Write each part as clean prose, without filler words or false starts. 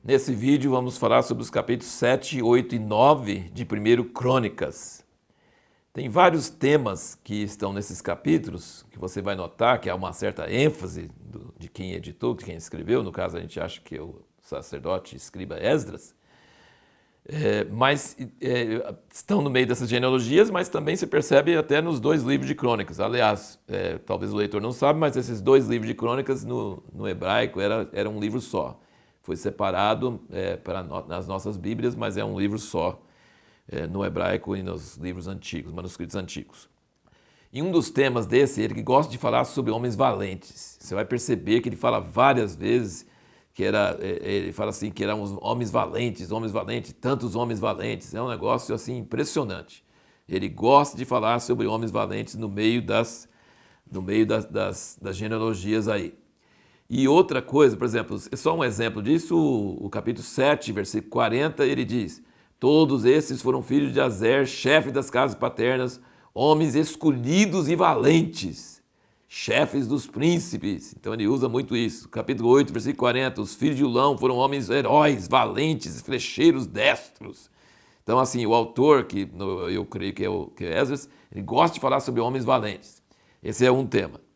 Nesse vídeo vamos falar sobre os capítulos 7, 8 e 9 de 1 Crônicas. Tem vários temas que estão nesses capítulos, que você vai notar que há uma certa ênfase de quem editou, de quem escreveu, no caso a gente acha que é o sacerdote escriba Esdras, mas estão no meio dessas genealogias, mas também se percebe até nos dois livros de crônicas. Aliás, talvez o leitor não saiba, mas esses dois livros de crônicas no hebraico era um livro só. Foi separado nas nossas Bíblias, mas é um livro só no hebraico e nos livros antigos, manuscritos antigos. E um dos temas desse, ele gosta de falar sobre homens valentes. Você vai perceber que ele fala várias vezes ele fala assim que eram os homens valentes, tantos homens valentes. É um negócio assim impressionante. Ele gosta de falar sobre homens valentes no meio das genealogias aí. E outra coisa, por exemplo, só um exemplo disso, o capítulo 7, versículo 40, ele diz: todos esses foram filhos de Azer, chefe das casas paternas, homens escolhidos e valentes, chefes dos príncipes. Então ele usa muito isso. Capítulo 8, versículo 40, os filhos de Ulão foram homens heróis, valentes, flecheiros destros. Então assim, o autor, que eu creio que é Esdras, ele gosta de falar sobre homens valentes. Esse é um tema.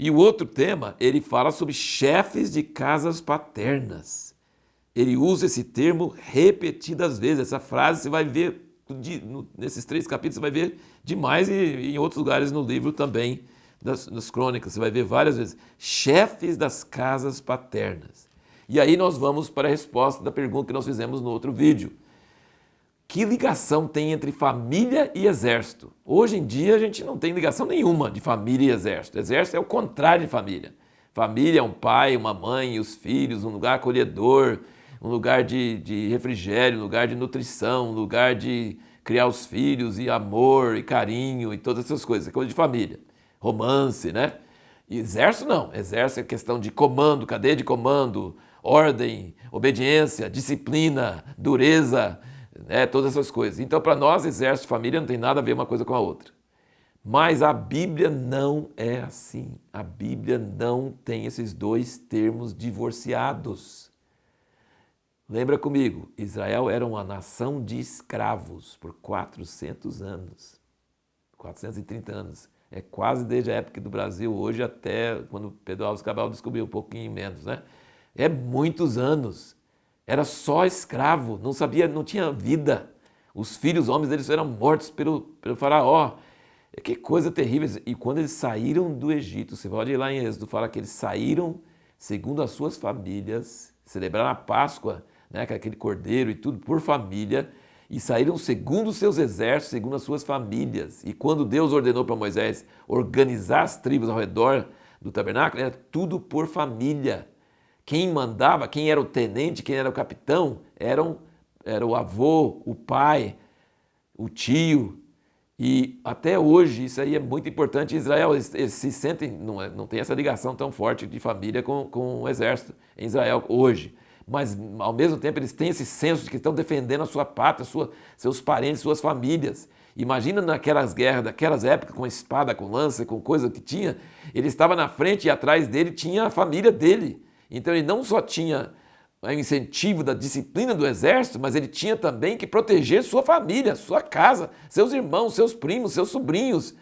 E o outro tema, ele fala sobre chefes de casas paternas. Ele usa esse termo repetidas vezes. Essa frase você vai ver, nesses 3 capítulos, você vai ver demais e em outros lugares no livro também, das crônicas. Você vai ver várias vezes. Chefes das casas paternas. E aí nós vamos para a resposta da pergunta que nós fizemos no outro vídeo. Que ligação tem entre família e exército? Hoje em dia a gente não tem ligação nenhuma de família e exército. Exército é o contrário de família. Família é um pai, uma mãe, os filhos, um lugar acolhedor, um lugar de refrigério, um lugar de nutrição, um lugar de criar os filhos e amor e carinho e todas essas coisas. É coisa de família. Romance, né? E exército não. Exército é questão de comando, cadeia de comando, ordem, obediência, disciplina, dureza, todas essas coisas. Então, para nós, exército e família não tem nada a ver uma coisa com a outra. Mas a Bíblia não é assim. A Bíblia não tem esses dois termos divorciados. Lembra comigo, Israel era uma nação de escravos por 400 anos. 430 anos. É quase desde a época do Brasil, hoje até quando Pedro Álvares Cabral descobriu, um pouquinho menos, né? É muitos anos. Era só escravo, não tinha vida. Os filhos homens deles eram mortos pelo faraó. Que coisa terrível. E quando eles saíram do Egito, você pode ir lá em Êxodo, fala que eles saíram segundo as suas famílias, celebraram a Páscoa, né, com aquele cordeiro e tudo, por família, e saíram segundo os seus exércitos, segundo as suas famílias. E quando Deus ordenou para Moisés organizar as tribos ao redor do tabernáculo, era tudo por família. Quem mandava, quem era o tenente, quem era o capitão, era o avô, o pai, o tio. E até hoje, isso aí é muito importante. Em Israel, eles se sentem, não tem essa ligação tão forte de família com o exército em Israel hoje. Mas, ao mesmo tempo, eles têm esse senso de que estão defendendo a sua pátria, seus parentes, suas famílias. Imagina naquelas guerras, daquelas épocas, com espada, com lança, com coisa que tinha, ele estava na frente e atrás dele tinha a família dele. Então ele não só tinha o incentivo da disciplina do exército, mas ele tinha também que proteger sua família, sua casa, seus irmãos, seus primos, seus sobrinhos.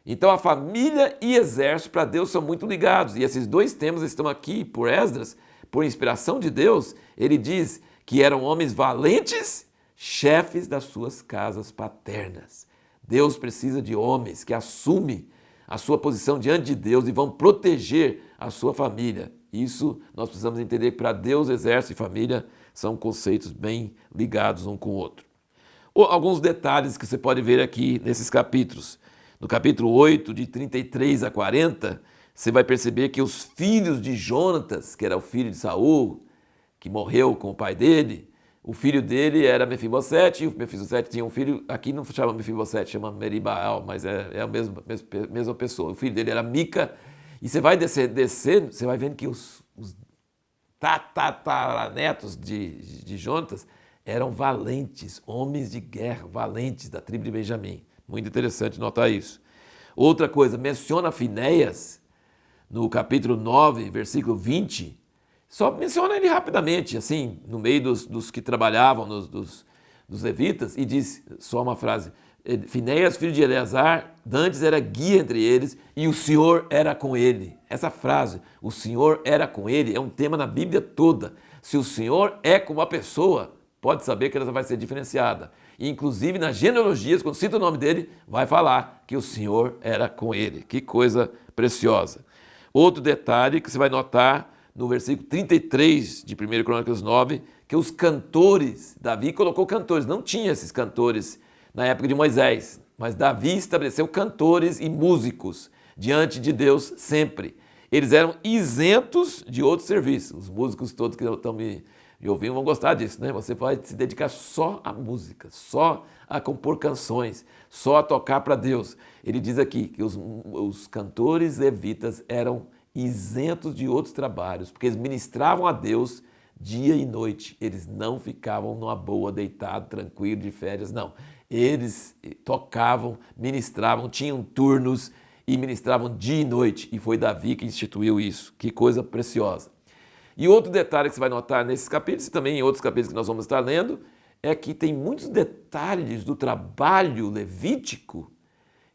Então a família e exército para Deus são muito ligados. E esses dois temas estão aqui por Esdras, por inspiração de Deus. Ele diz que eram homens valentes, chefes das suas casas paternas. Deus precisa de homens que assumem a sua posição diante de Deus e vão proteger a sua família. Isso nós precisamos entender que para Deus, exército e família são conceitos bem ligados um com o outro. Alguns detalhes que você pode ver aqui nesses capítulos. No capítulo 8, de 33 a 40, você vai perceber que os filhos de Jonatas, que era o filho de Saul, que morreu com o pai dele, o filho dele era Mefibosete, e o Mefibosete tinha um filho, aqui não chama Mefibosete, chama Meribaal, mas é a mesma pessoa. O filho dele era Mica. E você vai descendo, você vai vendo que os tataranetos de Jonatas eram valentes, homens de guerra, valentes da tribo de Benjamim. Muito interessante notar isso. Outra coisa, menciona Finéias no capítulo 9, versículo 20, Só menciona ele rapidamente, assim, no meio dos que trabalhavam, dos levitas, e diz só uma frase: Finéias, filho de Eleazar, dantes era guia entre eles e o Senhor era com ele. Essa frase, o Senhor era com ele, é um tema na Bíblia toda. Se o Senhor é com uma pessoa, pode saber que ela vai ser diferenciada. E, inclusive nas genealogias, quando cita o nome dele, vai falar que o Senhor era com ele. Que coisa preciosa. Outro detalhe que você vai notar no versículo 33 de 1 Crônicas 9, que os cantores, Davi colocou cantores, não tinha esses cantores na época de Moisés, mas Davi estabeleceu cantores e músicos diante de Deus sempre. Eles eram isentos de outros serviços. Os músicos todos que estão me ouvindo vão gostar disso, né? Você vai se dedicar só à música, só a compor canções, só a tocar para Deus. Ele diz aqui que os cantores levitas eram isentos de outros trabalhos, porque eles ministravam a Deus dia e noite. Eles não ficavam numa boa, deitado, tranquilo, de férias, não. Eles tocavam, ministravam, tinham turnos e ministravam dia e noite. E foi Davi que instituiu isso. Que coisa preciosa. E outro detalhe que você vai notar nesses capítulos, e também em outros capítulos que nós vamos estar lendo, é que tem muitos detalhes do trabalho levítico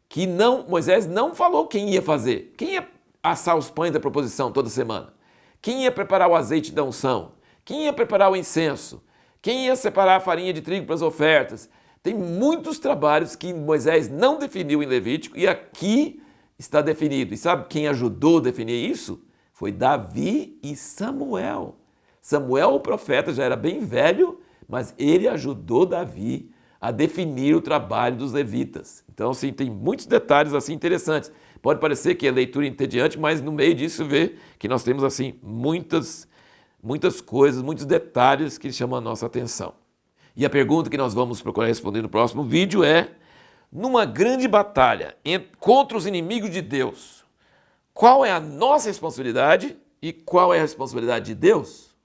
que Moisés não falou quem ia fazer. Quem ia assar os pães da proposição toda semana? Quem ia preparar o azeite da unção? Quem ia preparar o incenso? Quem ia separar a farinha de trigo para as ofertas? Tem muitos trabalhos que Moisés não definiu em Levítico e aqui está definido. E sabe quem ajudou a definir isso? Foi Davi e Samuel. Samuel, o profeta, já era bem velho, mas ele ajudou Davi a definir o trabalho dos levitas. Então, assim, tem muitos detalhes assim interessantes. Pode parecer que é leitura entediante, mas no meio disso vê que nós temos assim muitas coisas, muitos detalhes que chamam a nossa atenção. E a pergunta que nós vamos procurar responder no próximo vídeo é: numa grande batalha contra os inimigos de Deus, qual é a nossa responsabilidade e qual é a responsabilidade de Deus?